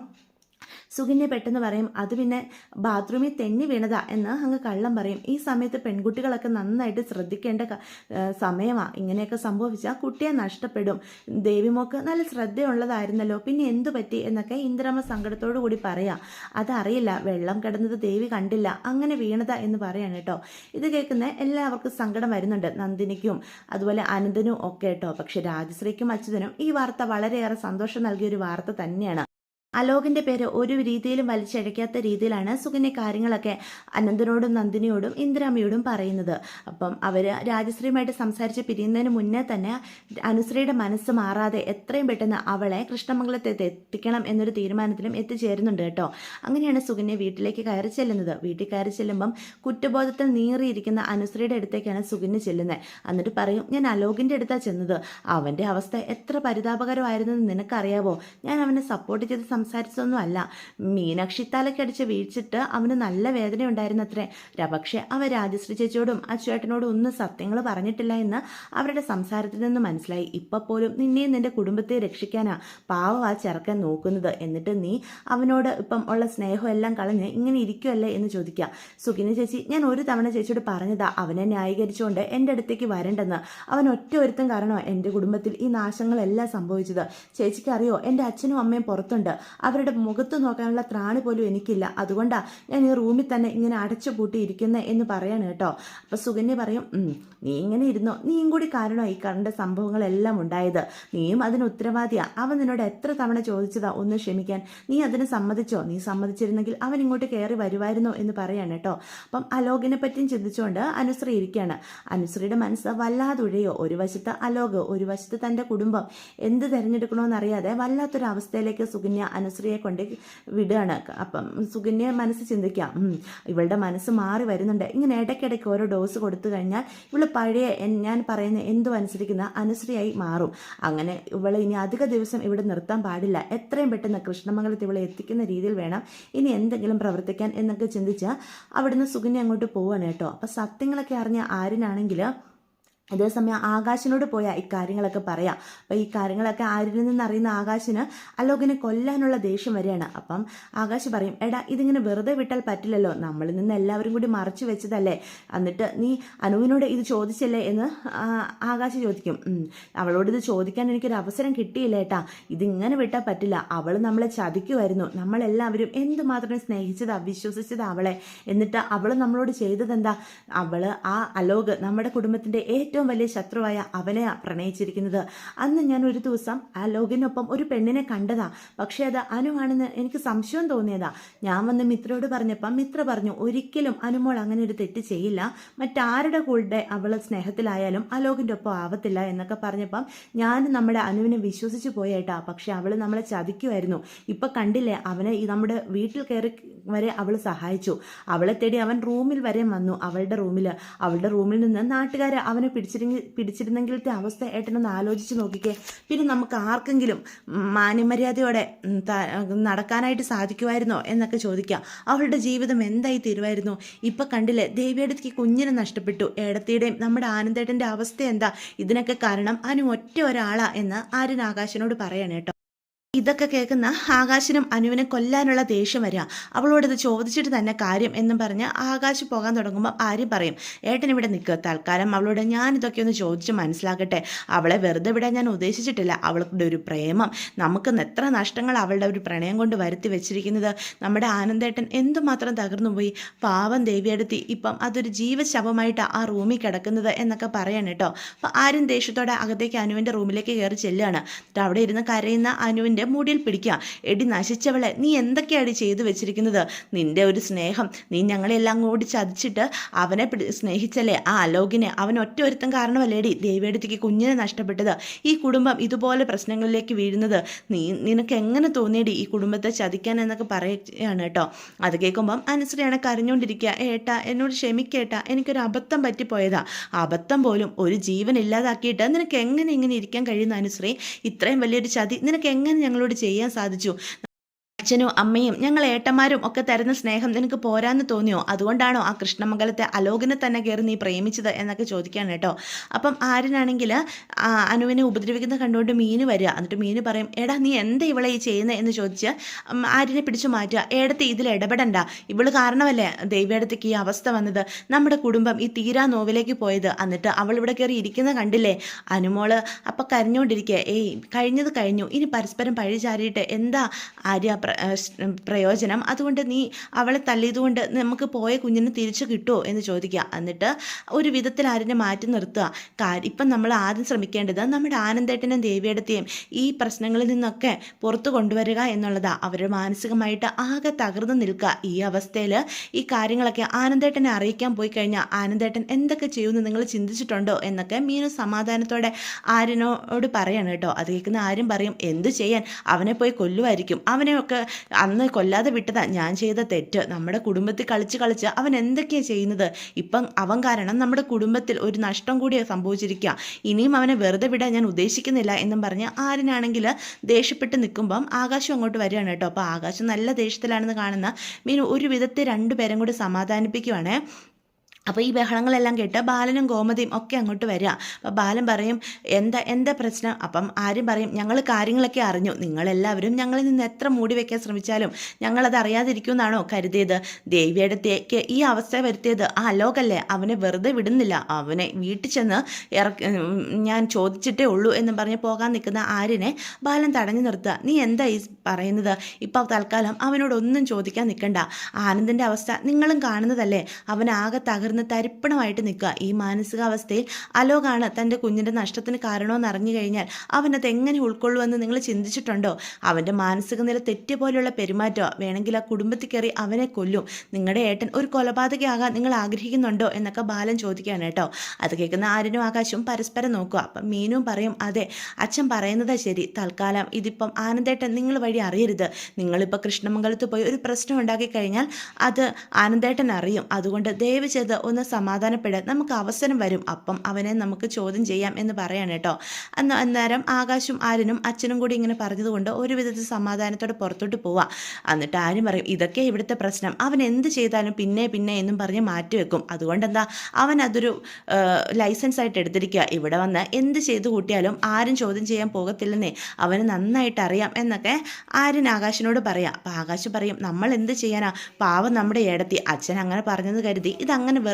സുകന്യ പെട്ടെന്ന് പറയും അത് പിന്നെ ബാത്റൂമിൽ തെന്നി വീണതാ എന്ന് അങ്ങ് കള്ളം പറയും. ഈ സമയത്ത് പെൺകുട്ടികളൊക്കെ നന്നായിട്ട് ശ്രദ്ധിക്കേണ്ട സമയമാണ്. ഇങ്ങനെയൊക്കെ സംഭവിച്ചാൽ കുട്ടിയെ നഷ്ടപ്പെടും. ദേവിമോക്ക് നല്ല ശ്രദ്ധയുള്ളതായിരുന്നല്ലോ, പിന്നെ എന്തു പറ്റി എന്നൊക്കെ ഇന്ദിരാമ്മ സങ്കടത്തോടു കൂടി പറയാം. അതറിയില്ല, വെള്ളം കിടന്നത് ദേവി കണ്ടില്ല, അങ്ങനെ വീണതാ എന്ന് പറയാണ് കേട്ടോ. ഇത് കേൾക്കുന്ന എല്ലാവർക്കും സങ്കടം വരുന്നുണ്ട്, നന്ദിനിക്കും അതുപോലെ അനന്തനും ഒക്കെ കേട്ടോ. പക്ഷെ രാജശ്രീക്കും അച്യുതനും ഈ വാർത്ത വളരെയേറെ സന്തോഷം നൽകിയ ഒരു വാർത്ത തന്നെയാണ്. അലോകിൻ്റെ പേര് ഒരു രീതിയിലും വലിച്ചഴയ്ക്കാത്ത രീതിയിലാണ് സുകന്യ കാര്യങ്ങളൊക്കെ അനന്തനോടും നന്ദിനിയോടും ഇന്ദിരാമ്മയോടും പറയുന്നത്. അപ്പം അവർ രാജശ്രീയുമായിട്ട് സംസാരിച്ച് പിരിയുന്നതിന് മുന്നേ തന്നെ അനുശ്രീയുടെ മനസ്സ് മാറാതെ എത്രയും പെട്ടെന്ന് അവളെ കൃഷ്ണമംഗലത്തെ എത്തിക്കണം എന്നൊരു തീരുമാനത്തിലും എത്തിച്ചേരുന്നുണ്ട് കേട്ടോ. അങ്ങനെയാണ് സുകന്യ വീട്ടിലേക്ക് കയറി ചെല്ലുന്നത്. വീട്ടിൽ കയറി ചെല്ലുമ്പം കുറ്റബോധത്തിൽ നീറിയിരിക്കുന്ന അനുശ്രീയുടെ അടുത്തേക്കാണ് സുകന്യ ചെല്ലുന്നത്. എന്നിട്ട് പറയും, ഞാൻ അലോകിൻ്റെ അടുത്താണ് ചെന്നത്, അവൻ്റെ അവസ്ഥ എത്ര പരിതാപകരമായിരുന്നെന്ന് നിനക്കറിയാവോ, ഞാൻ അവനെ സപ്പോർട്ട് ചെയ്ത് സംസാരിച്ചതൊന്നും അല്ല. മീനാക്ഷി തലക്കടിച്ച് വീഴ്ചിട്ട് അവന് നല്ല വേദന ഉണ്ടായിരുന്നത്രേ. പക്ഷേ അവൻ രാജശ്രീ ചേച്ചിയോടും അച്ചുവേട്ടനോടും ഒന്നും സത്യങ്ങൾ പറഞ്ഞിട്ടില്ല എന്ന് അവരുടെ സംസാരത്തിൽ നിന്ന് മനസ്സിലായി. ഇപ്പം പോലും നിന്നെയും നിന്റെ കുടുംബത്തെ രക്ഷിക്കാനാ പാവം ആ ചെറുക്കൻ നോക്കുന്നത്. എന്നിട്ട് നീ അവനോട് ഇപ്പം ഉള്ള സ്നേഹം എല്ലാം കളഞ്ഞ് ഇങ്ങനെ ഇരിക്കുമല്ലേ എന്ന് ചോദിക്കുക. സുകന്യ ചേച്ചി, ഞാൻ ഒരു തവണ ചേച്ചിയോട് പറഞ്ഞതാ അവനെ ന്യായീകരിച്ചുകൊണ്ട് എൻ്റെ അടുത്തേക്ക് വരണ്ടെന്ന്. അവൻ ഒറ്റ ഒരുത്തം കാരണമാണ് എൻ്റെ കുടുംബത്തിൽ ഈ നാശങ്ങളെല്ലാം സംഭവിച്ചത്. ചേച്ചിക്ക് അറിയോ, എൻ്റെ അച്ഛനും അമ്മയും പുറത്തുണ്ട്, അവരുടെ മുഖത്ത് നോക്കാനുള്ള ത്രാണി പോലും എനിക്കില്ല, അതുകൊണ്ടാണ് ഞാൻ ഈ റൂമിൽ തന്നെ ഇങ്ങനെ അടച്ചു പൂട്ടിയിരിക്കുന്നത് എന്ന് പറയാണ് കേട്ടോ. അപ്പം സുകന്യ പറയും, നീ ഇങ്ങനെ ഇരുന്നോ, നീയും കൂടി കാരണമാണ് ഈ കണ്ട സംഭവങ്ങളെല്ലാം ഉണ്ടായത്, നീയും അതിന് ഉത്തരവാദിയാ. അവൻ നിന്നോട് എത്ര തവണ ചോദിച്ചതാ ഒന്ന് ക്ഷമിക്കാൻ, നീ അതിന് സമ്മതിച്ചോ? നീ സമ്മതിച്ചിരുന്നെങ്കിൽ അവൻ ഇങ്ങോട്ട് കയറി വരുമായിരുന്നോ എന്ന് പറയാണ് കേട്ടോ. അപ്പം അലോകിനെ പറ്റിയും ചിന്തിച്ചുകൊണ്ട് അനുശ്രീ ഇരിക്കുകയാണ്. അനുശ്രീയുടെ മനസ്സ് വല്ലാതെ ഉഴയോ. ഒരു വശത്ത് അലോക്, ഒരു വശത്ത് തൻ്റെ കുടുംബം. എന്ത് തിരഞ്ഞെടുക്കണമെന്നറിയാതെ വല്ലാത്തൊരു അവസ്ഥയിലേക്ക് സുകന്യ അനുശ്രീയെ കൊണ്ട് വിടുകയാണ്. അപ്പം സുകന്യ മനസ്സ് ചിന്തിക്കാം, ഇവളുടെ മനസ്സ് മാറി വരുന്നുണ്ട്. ഇങ്ങനെ ഇടയ്ക്കിടയ്ക്ക് ഓരോ ഡോസ് കൊടുത്തു കഴിഞ്ഞാൽ ഇവള് പഴയ ഞാൻ പറയുന്ന എന്തും അനുസരിക്കുന്ന അനുശ്രീയായി മാറും. അങ്ങനെ ഇവളെ ഇനി അധിക ദിവസം ഇവിടെ നിർത്താൻ പാടില്ല. എത്രയും പെട്ടെന്ന് കൃഷ്ണമംഗലത്ത് ഇവളെ എത്തിക്കുന്ന രീതിയിൽ വേണം ഇനി എന്തെങ്കിലും പ്രവർത്തിക്കാൻ എന്നൊക്കെ ചിന്തിച്ച് അവിടുന്ന് സുകന്യ അങ്ങോട്ട് പോവാണ് കേട്ടോ. അപ്പം സത്യങ്ങളൊക്കെ അറിഞ്ഞ ആരിനാണെങ്കിൽ അതേസമയം ആകാശിനോട് പോയാൽ ഇക്കാര്യങ്ങളൊക്കെ പറയാം. അപ്പം ഈ കാര്യങ്ങളൊക്കെ ആരിൽ നിന്നറിയുന്ന ആകാശിന് അലോകിനെ കൊല്ലാനുള്ള ദേഷ്യം വരികയാണ്. അപ്പം ആകാശ് പറയും, എടാ ഇതിങ്ങനെ വെറുതെ വിട്ടാൽ പറ്റില്ലല്ലോ, നമ്മളിൽ നിന്ന് എല്ലാവരും കൂടി മറച്ചു വെച്ചതല്ലേ, എന്നിട്ട് നീ അനുവിനോട് ഇത് ചോദിച്ചല്ലേ എന്ന് ആകാശ് ചോദിക്കും. അവളോട് ഇത് ചോദിക്കാൻ എനിക്കൊരു അവസരം കിട്ടിയില്ല ഏട്ടാ, ഇതിങ്ങനെ വിട്ടാൽ പറ്റില്ല, അവൾ നമ്മളെ ചതിക്കുമായിരുന്നു, നമ്മളെല്ലാവരും എന്തുമാത്രം സ്നേഹിച്ചതാ വിശ്വസിച്ചതാ അവളെ, എന്നിട്ട് അവൾ നമ്മളോട് ചെയ്തതെന്താ, അവൾ ആ അലോക് നമ്മുടെ കുടുംബത്തിൻ്റെ ഏറ്റവും വലിയ ശത്രുവായ അവനെ പ്രണയിച്ചിരിക്കുന്നത്. അന്ന് ഞാൻ ഒരു ദിവസം ആ ലോകിനൊപ്പം ഒരു പെണ്ണിനെ കണ്ടതാ, പക്ഷേ അത് അനുവാണെന്ന് എനിക്ക് സംശയം തോന്നിയതാ. ഞാൻ വന്ന് മിത്രയോട് പറഞ്ഞപ്പം മിത്ര പറഞ്ഞു, ഒരിക്കലും അനുമോൾ അങ്ങനെ ഒരു തെറ്റ് ചെയ്യില്ല, മറ്റാരുടെ കൂടെ അവൾ സ്നേഹത്തിലായാലും അലോകിൻ്റെ ഒപ്പം ആവത്തില്ല എന്നൊക്കെ പറഞ്ഞപ്പം ഞാൻ നമ്മുടെ അനുവിനെ വിശ്വസിച്ച് പോയേട്ടാ. പക്ഷെ അവൾ നമ്മളെ ചതിക്കുമായിരുന്നു. ഇപ്പം കണ്ടില്ലേ, അവനെ നമ്മുടെ വീട്ടിൽ കയറി വരെ അവൾ സഹായിച്ചു. അവളെ തേടി അവൻ റൂമിൽ വരെ വന്നു, അവളുടെ റൂമിൽ നിന്ന് നാട്ടുകാരെ അവനെ പിടിച്ചിരുന്നെങ്കിലത്തെ അവസ്ഥ ഏട്ടനൊന്ന് ആലോചിച്ച് നോക്കിക്കേ. പിന്നെ നമുക്ക് ആർക്കെങ്കിലും മാന്യമര്യാദയോടെ നടക്കാനായിട്ട് സാധിക്കുമായിരുന്നോ എന്നൊക്കെ ചോദിക്കാം. അവളുടെ ജീവിതം എന്തായി തീരുമായിരുന്നു. ഇപ്പം കണ്ടില്ലേ, ദേവിയടുത്തേക്ക് കുഞ്ഞിനെ നഷ്ടപ്പെട്ടു, ഏടത്തിയുടെയും നമ്മുടെ ആനന്ദേട്ടൻ്റെ അവസ്ഥ എന്താ, ഇതിനൊക്കെ കാരണം അനു ഒറ്റ ഒരാളാ എന്ന് ആര്യൻ ആകാശിനോട് പറയാണ് കേട്ടോ. ഇതൊക്കെ കേൾക്കുന്ന ആകാശിനും അനുവിനെ കൊല്ലാനുള്ള ദേഷ്യം വരിക. അവളോടത് ചോദിച്ചിട്ട് തന്നെ കാര്യം എന്നും പറഞ്ഞ് ആകാശ് പോകാൻ തുടങ്ങുമ്പോൾ ആര്യം പറയും, ഏട്ടൻ ഇവിടെ നിൽക്കുക, തൽക്കാലം അവളോട് ഞാനിതൊക്കെ ഒന്ന് ചോദിച്ച് മനസ്സിലാക്കട്ടെ, അവളെ വെറുതെ വിടാൻ ഞാൻ ഉദ്ദേശിച്ചിട്ടില്ല, അവളുടെ ഒരു പ്രേമം, നമുക്ക് എത്ര നഷ്ടങ്ങൾ അവളുടെ ഒരു പ്രണയം കൊണ്ട് വരുത്തി വെച്ചിരിക്കുന്നത്, നമ്മുടെ ആനന്ദേട്ടൻ എന്തുമാത്രം തകർന്നു പോയി, പാവം ദേവിയെടുത്തി ഇപ്പം അതൊരു ജീവശവമായിട്ട് ആ റൂമിൽ കിടക്കുന്നത് എന്നൊക്കെ പറയാണ് കേട്ടോ. അപ്പോൾ ആരും ദേഷ്യത്തോടെ അകത്തേക്ക് അനുവിൻ്റെ റൂമിലേക്ക് കയറി ചെല്ലുകയാണ്. അവിടെ ഇരുന്ന് കരയുന്ന അനുവിൻ്റെ മുടിയിൽ പിടിക്കുക. എടി നശിച്ചവളെ, നീ എന്തൊക്കെയാണ് ചെയ്തു വെച്ചിരിക്കുന്നത്, നിന്റെ ഒരു സ്നേഹം, നീ ഞങ്ങളെല്ലാം കൂടി ചതിച്ചിട്ട് അവനെ സ്നേഹിച്ചല്ലേ ആ അലോകിനെ, അവൻ ഒറ്റ ഒരുത്തം കാരണമല്ലേടി ദേവിയെടുത്തേക്ക് കുഞ്ഞിനെ നഷ്ടപ്പെട്ടത്, ഈ കുടുംബം ഇതുപോലെ പ്രശ്നങ്ങളിലേക്ക് വീഴുന്നത്, നിനക്ക് എങ്ങനെ തോന്നിയടി ഈ കുടുംബത്തെ ചതിക്കാൻ എന്നൊക്കെ പറയുകയാണ് കേട്ടോ. അത് കേൾക്കുമ്പം അനുശ്രീയാണ് കരഞ്ഞുകൊണ്ടിരിക്കുക. ഏട്ടാ എന്നോട് ക്ഷമിക്കേട്ടാ, എനിക്കൊരു അബദ്ധം പറ്റിപ്പോയതാ, അബദ്ധം പോലും ഒരു ജീവൻ ഇല്ലാതാക്കിയിട്ട് നിനക്ക് എങ്ങനെ ഇങ്ങനെ ഇരിക്കാൻ കഴിയുന്ന അനുശ്രീ, ഇത്രയും വലിയൊരു ചതി നിനക്ക് എങ്ങനെ ഞങ്ങളോട് ചെയ്യാൻ സാധിച്ചു, അച്ഛനും അമ്മയും ഞങ്ങൾ ഏട്ടന്മാരും ഒക്കെ തരുന്ന സ്നേഹം നിനക്ക് പോരാന്ന് തോന്നിയോ? അതുകൊണ്ടാണോ ആ കൃഷ്ണമംഗലത്തെ അലോകിനെ തന്നെ കയറി നീ പ്രേമിച്ചത് എന്നൊക്കെ ചോദിക്കുകയാണ് കേട്ടോ. അപ്പം ആര്യനാണെങ്കിൽ അനുവിനെ ഉപദ്രവിക്കുന്ന കണ്ടുകൊണ്ട് മീന് വരിക. എന്നിട്ട് മീന് പറയും, എടാ നീ എന്താ ഇവളെ ഈ ചെയ്യുന്നത് എന്ന് ചോദിച്ച് ആര്യനെ പിടിച്ചു മാറ്റുക. ഏടത്തി ഇതിൽ ഇടപെടണ്ട, ഇവള് കാരണമല്ലേ ദേവിയേടത്തേക്ക് ഈ അവസ്ഥ വന്നത്, നമ്മുടെ കുടുംബം ഈ തീരാ നോവിലേക്ക് പോയത്. എന്നിട്ട് അവൾ ഇവിടെ കയറി ഇരിക്കുന്ന കണ്ടില്ലേ? അനുമോള് അപ്പം കരഞ്ഞുകൊണ്ടിരിക്കുക. ഏയ് കഴിഞ്ഞത് കഴിഞ്ഞു, ഇനി പരസ്പരം പഴി ചാരിയിട്ട് എന്താ ആര്യ പ്രയോജനം? അതുകൊണ്ട് നീ അവളെ തല്ലിയതുകൊണ്ട് നമുക്ക് പോയ കുഞ്ഞിനെ തിരിച്ചു കിട്ടുമോ എന്ന് ചോദിക്കുക. എന്നിട്ട് ഒരു വിധത്തിൽ ആര്യനെ മാറ്റി നിർത്തുക. ഇപ്പം നമ്മൾ ആദ്യം ശ്രമിക്കേണ്ടത് നമ്മുടെ ആനന്ദേട്ടനും ദേവിയെടുത്തെയും ഈ പ്രശ്നങ്ങളിൽ നിന്നൊക്കെ പുറത്തു കൊണ്ടുവരിക എന്നുള്ളതാണ്. അവർ മാനസികമായിട്ട് ആകെ തകർന്നു നിൽക്കുക. ഈ അവസ്ഥയിൽ ഈ കാര്യങ്ങളൊക്കെ ആനന്ദേട്ടനെ അറിയിക്കാൻ പോയി കഴിഞ്ഞാൽ ആനന്ദേട്ടൻ എന്തൊക്കെ ചെയ്യുമെന്ന് നിങ്ങൾ ചിന്തിച്ചിട്ടുണ്ടോ എന്നൊക്കെ മീനു സമാധാനത്തോടെ ആര്യനോട് പറയാണ് കേട്ടോ. അത് കേൾക്കുന്ന ആര്യം പറയും, എന്ത് ചെയ്യാൻ, അവനെ പോയി കൊല്ലുമായിരിക്കും, അവനെയൊക്കെ അന്ന് കൊല്ലാതെ വിട്ടതാ ഞാൻ ചെയ്ത തെറ്റ്. നമ്മുടെ കുടുംബത്തിൽ കളിച്ച് അവൻ എന്തൊക്കെയാണ് ചെയ്യുന്നത്, ഇപ്പം അവൻ കാരണം നമ്മുടെ കുടുംബത്തിൽ ഒരു നഷ്ടം കൂടി സംഭവിച്ചിരിക്കുക, ഇനിയും അവനെ വെറുതെ വിടാൻ ഞാൻ ഉദ്ദേശിക്കുന്നില്ല എന്നും പറഞ്ഞ് ആര്യനാണെങ്കിൽ ദേഷ്യപ്പെട്ട് നിൽക്കുമ്പം ആകാശം അങ്ങോട്ട് വരികയാണ് കേട്ടോ. അപ്പോൾ ആകാശം നല്ല ദേഷ്യത്തിലാണെന്ന് കാണുന്ന മീനു ഒരു വിധത്തിൽ രണ്ടുപേരും കൂടി സമാധാനിപ്പിക്കുവാണ്. അപ്പോൾ ഈ ബഹളങ്ങളെല്ലാം കേട്ട് ബാലനും ഗോമതിയും ഒക്കെ അങ്ങോട്ട് വരിക. അപ്പോൾ ബാലൻ പറയും, എന്താ പ്രശ്നം? അപ്പം ആര്യം പറയും, ഞങ്ങൾ കാര്യങ്ങളൊക്കെ അറിഞ്ഞു, നിങ്ങളെല്ലാവരും ഞങ്ങളിൽ നിന്ന് എത്ര മൂടി വയ്ക്കാൻ ശ്രമിച്ചാലും ഞങ്ങളത് അറിയാതിരിക്കുമെന്നാണോ കരുതിയത്? ദേവിയടുത്തേക്ക് ഈ അവസ്ഥ വരുത്തിയത് ആ അലോകല്ലേ, അവനെ വെറുതെ വിടുന്നില്ല, അവനെ വീട്ടിൽ ചെന്ന് ഞാൻ ചോദിച്ചിട്ടേ ഉള്ളൂ എന്ന് പറഞ്ഞ് പോകാൻ നിൽക്കുന്ന ആര്യനെ ബാലൻ തടഞ്ഞു നിർത്തുക. നീ എന്താ ഈ പറയുന്നത്? ഇപ്പോൾ തൽക്കാലം അവനോടൊന്നും ചോദിക്കാൻ നിൽക്കണ്ട. ആനന്ദിൻ്റെ അവസ്ഥ നിങ്ങളും കാണുന്നതല്ലേ, അവനാകെ തരിപ്പണമായിട്ട് നിൽക്കുക. ഈ മാനസികാവസ്ഥയിൽ അലോകാണ് തൻ്റെ കുഞ്ഞിൻ്റെ നഷ്ടത്തിന് കാരണമെന്ന് അറിഞ്ഞു കഴിഞ്ഞാൽ അവനത് എങ്ങനെ ഉൾക്കൊള്ളുമെന്ന് നിങ്ങൾ ചിന്തിച്ചിട്ടുണ്ടോ? അവൻ്റെ മാനസിക നില തെറ്റ് പോലെയുള്ള പെരുമാറ്റമോ, വേണമെങ്കിൽ ആ കുടുംബത്തിൽ കയറി അവനെ കൊല്ലും. നിങ്ങളുടെ ഏട്ടൻ ഒരു കൊലപാതകയാകാൻ നിങ്ങൾ ആഗ്രഹിക്കുന്നുണ്ടോ എന്നൊക്കെ ബാലൻ ചോദിക്കുകയാണ് കേട്ടോ. അത് കേൾക്കുന്ന ആര്യനും ആകാശവും പരസ്പരം നോക്കുക. അപ്പം മീനും പറയും, അതെ അച്ഛൻ പറയുന്നത് ശരി, തൽക്കാലം ഇതിപ്പം ആനന്ദേട്ടൻ നിങ്ങൾ വഴി അറിയരുത്. നിങ്ങളിപ്പോൾ കൃഷ്ണമംഗലത്ത് പോയി ഒരു പ്രശ്നം ഉണ്ടാക്കി കഴിഞ്ഞാൽ അത് ആനന്ദേട്ടൻ അറിയും. അതുകൊണ്ട് ദയവ് ചെയ്ത് ഒന്ന് സമാധാനപ്പെടാൻ നമുക്ക് അവസരം വരും, അപ്പം അവനെ നമുക്ക് ചോദ്യം ചെയ്യാം എന്ന് പറയാണ് കേട്ടോ. അന്നേരം ആകാശും ആര്യനും അച്ഛനും കൂടി ഇങ്ങനെ പറഞ്ഞതുകൊണ്ട് ഒരു വിധത്തിൽ സമാധാനത്തോടെ പുറത്തോട്ട് പോവാം. എന്നിട്ട് ആര്യം പറയും, ഇതൊക്കെ ഇവിടുത്തെ പ്രശ്നം, അവൻ എന്ത് ചെയ്താലും പിന്നെ എന്നും പറഞ്ഞ് മാറ്റിവെക്കും. അതുകൊണ്ട് എന്താ, അവൻ അതൊരു ലൈസൻസ് ആയിട്ട് എടുത്തിരിക്കുക. ഇവിടെ വന്ന് എന്ത് ചെയ്തു കൂട്ടിയാലും ആരും ചോദ്യം ചെയ്യാൻ പോകത്തില്ലെന്നേ അവന് നന്നായിട്ട് അറിയാം എന്നൊക്കെ ആര്യൻ ആകാശിനോട് പറയാം. അപ്പം ആകാശ് പറയും, നമ്മൾ എന്ത് ചെയ്യാനാ, പാവം നമ്മുടെ ഏടത്തി, അച്ഛൻ അങ്ങനെ പറഞ്ഞെന്ന് കരുതി ഇതങ്ങനെ വെറുതെ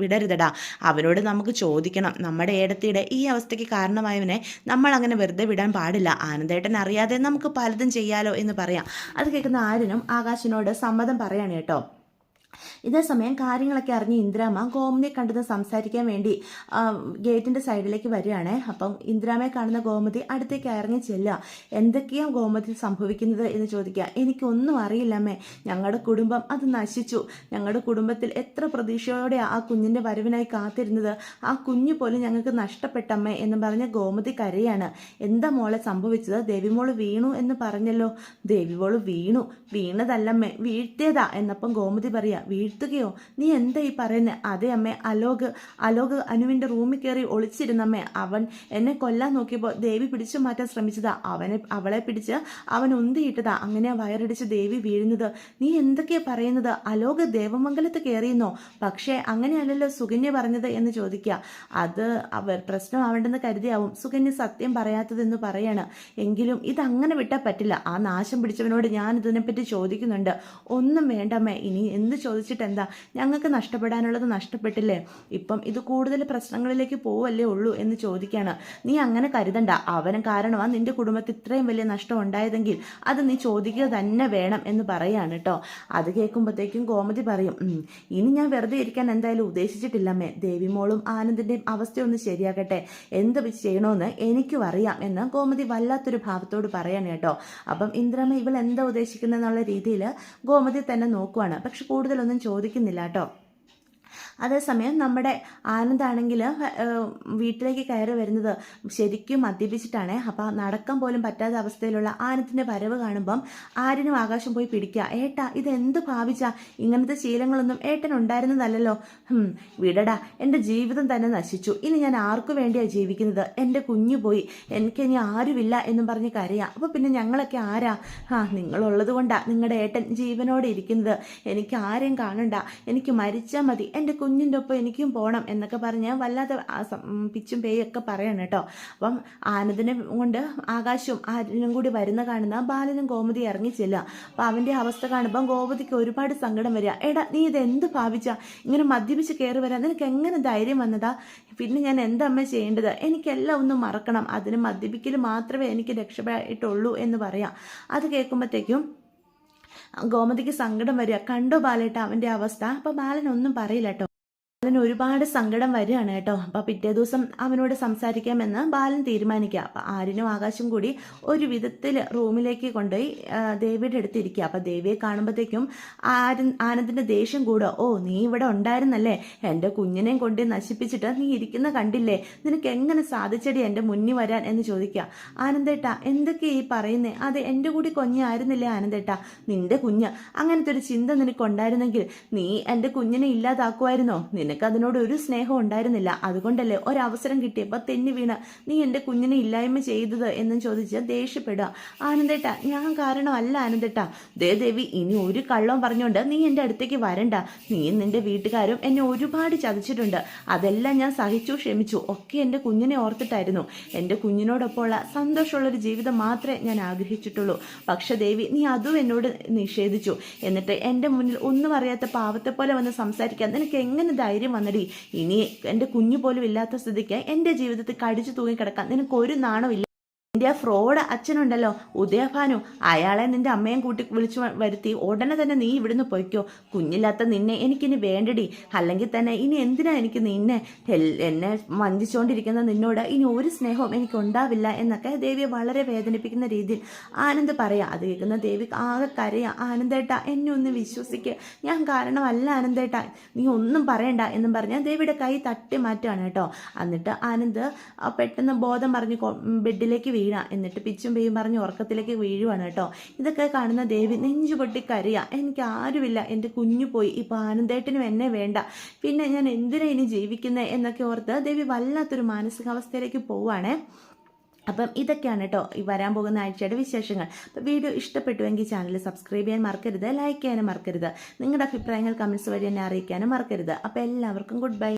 വിടരുതടാ, അവനോട് നമുക്ക് ചോദിക്കണം. നമ്മുടെ ഏടത്തിയുടെ ഈ അവസ്ഥയ്ക്ക് കാരണമായവനെ നമ്മൾ അങ്ങനെ വെറുതെ വിടാൻ പാടില്ല. ആനന്ദേട്ടൻ അറിയാതെ നമുക്ക് പലതും ചെയ്യാലോ എന്ന് പറയാം. അത് കേൾക്കുന്ന ആര്യനും ആകാശിനോട് സമ്മതം പറയാണ് കേട്ടോ. ഇതേസമയം കാര്യങ്ങളൊക്കെ അറിഞ്ഞ് ഇന്ദ്രാമ ഗോമതിയെ കണ്ടെന്ന് സംസാരിക്കാൻ വേണ്ടി ഗേറ്റിൻ്റെ സൈഡിലേക്ക് വരികയാണ്. അപ്പം ഇന്ദ്രാമയെ കാണുന്ന ഗോമതി അടുത്തേക്ക് ഇറങ്ങി ചെല്ലുക. എന്തൊക്കെയാണ് ഗോമതി സംഭവിക്കുന്നത് എന്ന് ചോദിക്കുക. എനിക്കൊന്നും അറിയില്ലമ്മേ, ഞങ്ങളുടെ കുടുംബം അത് നശിച്ചു. ഞങ്ങളുടെ കുടുംബത്തിൽ എത്ര പ്രതീക്ഷയോടെയാണ് ആ കുഞ്ഞിൻ്റെ വരവിനായി കാത്തിരുന്നത്, ആ കുഞ്ഞു പോലും ഞങ്ങൾക്ക് നഷ്ടപ്പെട്ടമ്മേ എന്ന് പറഞ്ഞ ഗോമതി കരയാണ്. എന്താ മോളെ സംഭവിച്ചത്? ദേവിമോള് വീണു എന്ന് പറഞ്ഞല്ലോ. ദേവിമോള് വീണതല്ലമ്മേ, വീഴ്ത്തിയതാ എന്നപ്പം ഗോമതി പറയാ. വീഴ്ത്തുകയോ? നീ എന്താ ഈ പറയുന്നത്? അതേ അമ്മേ, അലോക് അനുവിൻ്റെ റൂമിൽ കയറി ഒളിച്ചിരുന്നമ്മേ. അവൻ എന്നെ കൊല്ലാൻ നോക്കിയപ്പോൾ ദേവി പിടിച്ചു മാറ്റാൻ ശ്രമിച്ചതാ. അവളെ പിടിച്ച് അവൻ ഉന്തിയിട്ടതാ. അങ്ങനെ വയറിടിച്ച് ദേവി വീഴുന്നത്. നീ എന്തൊക്കെയാ പറയുന്നത്? അലോക് ദേവമംഗലത്ത് കയറിയെന്നോ? പക്ഷേ അങ്ങനെയല്ലല്ലോ സുകന്യ പറഞ്ഞത് എന്ന് ചോദിക്കുക. അത് പ്രശ്നമാവേണ്ടെന്ന് കരുതിയാവും സുകന്യ സത്യം പറയാത്തതെന്ന് പറയാണ്. എങ്കിലും ഇതങ്ങനെ വിട്ടാൽ പറ്റില്ല. ആ നാശം പിടിച്ചവനോട് ഞാൻ ഇതിനെപ്പറ്റി ചോദിക്കുന്നുണ്ട്. ഒന്നും വേണ്ടമ്മേ, ഇനി എന്ത് ചോദിച്ചിട്ട് എന്താ, ഞങ്ങൾക്ക് നഷ്ടപ്പെടാനുള്ളത് നഷ്ടപ്പെട്ടില്ലേ, ഇപ്പം ഇത് കൂടുതൽ പ്രശ്നങ്ങളിലേക്ക് പോവല്ലേ ഉള്ളൂ എന്ന് ചോദിക്കുകയാണ്. നീ അങ്ങനെ കരുതണ്ട, അവനും കാരണമാണ് നിന്റെ കുടുംബത്തിൽ ഇത്രയും വലിയ നഷ്ടം ഉണ്ടായതെങ്കിൽ അത് നീ ചോദിക്കുക തന്നെ വേണം എന്ന് പറയാണ് കേട്ടോ. അത് കേൾക്കുമ്പോഴത്തേക്കും ഗോമതി പറയും, ഇനി ഞാൻ വെറുതെ ഇരിക്കാൻ എന്തായാലും ഉദ്ദേശിച്ചിട്ടില്ലമ്മേ. ദേവിമോളും ആനന്ദിൻ്റെയും അവസ്ഥയൊന്ന് ശരിയാക്കട്ടെ, എന്ത് ചെയ്യണമെന്ന് എനിക്കും അറിയാം എന്ന് ഗോമതി വല്ലാത്തൊരു ഭാവത്തോട് പറയാണ് കേട്ടോ. അപ്പം ഇന്ദ്രമ്മ ഇവൾ എന്താ ഉദ്ദേശിക്കുന്നത് എന്നുള്ള രീതിയിൽ ഗോമതി തന്നെ നോക്കുവാണ്. പക്ഷെ കൂടുതലൊന്നും ചോദിക്കുന്നില്ല കേട്ടോ. അതേസമയം നമ്മുടെ ആനന്ദാണെങ്കിൽ വീട്ടിലേക്ക് കയറി വരുന്നത് ശരിക്കും മദ്യപിച്ചിട്ടാണ്. അപ്പോൾ നടക്കാൻ പോലും പറ്റാത്ത അവസ്ഥയിലുള്ള ആനന്ദിൻ്റെ വരവ് കാണുമ്പം ആര്യനും ആകാശം പോയി പിടിക്കുക. ഏട്ടാ ഇതെന്ത് ഭാവിച്ചാ? ഇങ്ങനത്തെ ശീലങ്ങളൊന്നും ഏട്ടൻ ഉണ്ടായിരുന്നതല്ലല്ലോ. വിടടാ, എൻ്റെ ജീവിതം തന്നെ നശിച്ചു. ഇനി ഞാൻ ആർക്കു വേണ്ടിയാണ് ജീവിക്കുന്നത്? എൻ്റെ കുഞ്ഞു പോയി, എനിക്കിനി ആരുമില്ല എന്നും പറഞ്ഞ് കരയാം. അപ്പോൾ പിന്നെ ഞങ്ങളൊക്കെ ആരാ? നിങ്ങളുള്ളത് കൊണ്ടാണ് നിങ്ങളുടെ ഏട്ടൻ ജീവനോടെ ഇരിക്കുന്നത്. എനിക്ക് ആരെയും കാണണ്ട, എനിക്ക് മരിച്ചാൽ മതി, എൻ്റെ കുഞ്ഞിൻ്റെ ഒപ്പം എനിക്കും പോകണം എന്നൊക്കെ പറഞ്ഞ് വല്ലാത്ത പിച്ചും പേയൊക്കെ പറയണം കേട്ടോ. അപ്പം ആനന്ദിനെ കൊണ്ട് ആകാശവും ആര്യനും കൂടി വരുന്ന കാണുന്ന ബാലനും ഗോമതി ഇറങ്ങിച്ചില്ല. അപ്പം അവൻ്റെ അവസ്ഥ കാണുമ്പം ഗോമതിക്ക് ഒരുപാട് സങ്കടം വരിക. എടാ നീ ഇതെന്ത് ഭാവിച്ചാ ഇങ്ങനെ മദ്യപിച്ച് കയറി വരാൻ? നിനക്ക് എങ്ങനെ ധൈര്യം വന്നതാ? പിന്നെ ഞാൻ എന്തമ്മ ചെയ്യേണ്ടത്? എനിക്കെല്ലാം ഒന്നും മറക്കണം, അതിന് മദ്യപിക്കൽ മാത്രമേ എനിക്ക് രക്ഷപ്പെട്ടുള്ളൂ എന്ന് പറയാം. അത് കേൾക്കുമ്പോഴത്തേക്കും ഗോമതിക്ക് സങ്കടം വരിക. കണ്ടോ ബാലേട്ട അവൻ്റെ അവസ്ഥ? അപ്പം ബാലൻ ഒന്നും പറയില്ല കേട്ടോ. ബാലന് ഒരുപാട് സങ്കടം വരികയാണ് കേട്ടോ. അപ്പോൾ പിറ്റേ ദിവസം അവനോട് സംസാരിക്കാമെന്ന് ബാലൻ തീരുമാനിക്കുക. അപ്പോൾ ആര്യനും ആകാശം കൂടി ഒരു വിധത്തിൽ റൂമിലേക്ക് കൊണ്ടുപോയി ദേവിയുടെ അടുത്തിരിക്കുക. അപ്പോൾ ദേവിയെ കാണുമ്പോഴത്തേക്കും ആനന്ദിൻ്റെ ദേഷ്യം കൂടുക. ഓ നീ ഇവിടെ ഉണ്ടായിരുന്നല്ലേ, എൻ്റെ കുഞ്ഞിനെയും കൊണ്ട് നശിപ്പിച്ചിട്ട് നീ ഇരിക്കുന്ന കണ്ടില്ലേ, നിനക്ക് എങ്ങനെ സാധിച്ചടി എൻ്റെ മുന്നിൽ വരാൻ എന്ന് ചോദിക്കുക. ആനന്ദേട്ട എന്തൊക്കെയാ ഈ പറയുന്നേ? അത് എൻ്റെ കൂടി കുഞ്ഞായിരുന്നില്ലേ ആനന്ദേട്ട? നിന്റെ കുഞ്ഞ്, അങ്ങനത്തെ ഒരു ചിന്ത നിനക്കുണ്ടായിരുന്നെങ്കിൽ നീ എൻ്റെ കുഞ്ഞിനെ ഇല്ലാതാക്കുമായിരുന്നോ? നിനക്ക് അതിനോട് ഒരു സ്നേഹം ഉണ്ടായിരുന്നില്ല, അതുകൊണ്ടല്ലേ ഒരവസരം കിട്ടിയപ്പോൾ തെന്നി വീണ് നീ എൻ്റെ കുഞ്ഞിനെ ഇല്ലായ്മ ചെയ്തത് എന്നും ചോദിച്ച് ദേഷ്യപ്പെടുക. ആനന്ദേട്ട ഞാൻ കാരണമല്ല ആനന്ദേട്ട. ദേവി ഇനി ഒരു കള്ളവും പറഞ്ഞുകൊണ്ട് നീ എൻ്റെ അടുത്തേക്ക് വരണ്ട. നീ നിൻ്റെ വീട്ടുകാരും എന്നെ ഒരുപാട് ചതിച്ചിട്ടുണ്ട്, അതെല്ലാം ഞാൻ സഹിച്ചു ക്ഷമിച്ചു. ഒക്കെ എൻ്റെ കുഞ്ഞിനെ ഓർത്തിട്ടായിരുന്നു. എൻ്റെ കുഞ്ഞിനോടൊപ്പമുള്ള സന്തോഷമുള്ളൊരു ജീവിതം മാത്രമേ ഞാൻ ആഗ്രഹിച്ചിട്ടുള്ളൂ. പക്ഷെ ദേവി നീ അതും എന്നോട് നിഷേധിച്ചു. എന്നിട്ട് എൻ്റെ മുന്നിൽ ഒന്നും അറിയാത്ത പാവത്തെ പോലെ വന്ന് സംസാരിക്കാൻ നിനക്ക് എങ്ങനെ ധൈര്യം വന്നടി? ഇനി എൻ്റെ കുഞ്ഞു പോലും ഇല്ലാത്ത സ്ഥിതിക്ക് എൻ്റെ ജീവിതത്തിൽ കടിച്ചു തൂങ്ങിക്കിടക്കാൻ നിനക്ക് ഒരു നാണമില്ല. നിന്റെ ആ ഫ്രോഡ് അച്ഛനുണ്ടല്ലോ ഉദയഭാനു, അയാളെ നിന്റെ അമ്മയും കൂട്ടി വിളിച്ചു വരുത്തി ഉടനെ തന്നെ നീ ഇവിടുന്ന് പൊയ്ക്കോ. കുഞ്ഞില്ലാത്ത നിന്നെ എനിക്കിനി വേണ്ടടി. അല്ലെങ്കിൽ തന്നെ ഇനി എന്തിനാ എനിക്ക് നിന്നെ, എന്നെ വഞ്ചിച്ചുകൊണ്ടിരിക്കുന്ന നിന്നോട് ഇനി ഒരു സ്നേഹവും എനിക്ക് ഉണ്ടാവില്ല എന്നൊക്കെ ദേവിയെ വളരെ വേദനിപ്പിക്കുന്ന രീതിയിൽ ആനന്ദ് പറയാം. അത് കേൾക്കുന്ന ദേവി ആകെ കരയാ. ആനന്ദേട്ട എന്നെ ഒന്ന് വിശ്വസിക്കുക, ഞാൻ കാരണമല്ല ആനന്ദേട്ട, നീ ഒന്നും പറയണ്ട എന്നും പറഞ്ഞാൽ ദേവിയുടെ കൈ തട്ടി മാറ്റുകയാണ് കേട്ടോ. എന്നിട്ട് ആനന്ദ് പെട്ടെന്ന് ബോധം പറഞ്ഞ് ബെഡിലേക്ക് വീഴ. എന്നിട്ട് പിച്ചും പേയും പറഞ്ഞ് ഉറക്കത്തിലേക്ക് വീഴുവാണ് കേട്ടോ. ഇതൊക്കെ കാണുന്ന ദേവി നെഞ്ചു പൊട്ടി കരയാ. എനിക്ക് ആരുമില്ല, എൻ്റെ കുഞ്ഞു പോയി, ഇപ്പം ആനന്ദേട്ടനും എന്നെ വേണ്ട, പിന്നെ ഞാൻ എന്തിനാ ഇനി ജീവിക്കുന്നത് എന്നൊക്കെ ഓർത്ത് ദേവി വല്ലാത്തൊരു മാനസികാവസ്ഥയിലേക്ക് പോവുകയാണേ. അപ്പം ഇതൊക്കെയാണ് കേട്ടോ ഈ വരാൻ പോകുന്ന ആഴ്ചയുടെ വിശേഷങ്ങൾ. അപ്പോൾ വീഡിയോ ഇഷ്ടപ്പെട്ടുവെങ്കിൽ ചാനൽ സബ്സ്ക്രൈബ് ചെയ്യാൻ മറക്കരുത്, ലൈക്ക് ചെയ്യാനും മറക്കരുത്, നിങ്ങളുടെ അഭിപ്രായങ്ങൾ കമൻസ് വഴി എന്നെ അറിയിക്കാനും മറക്കരുത്. അപ്പോൾ എല്ലാവർക്കും ഗുഡ് ബൈ.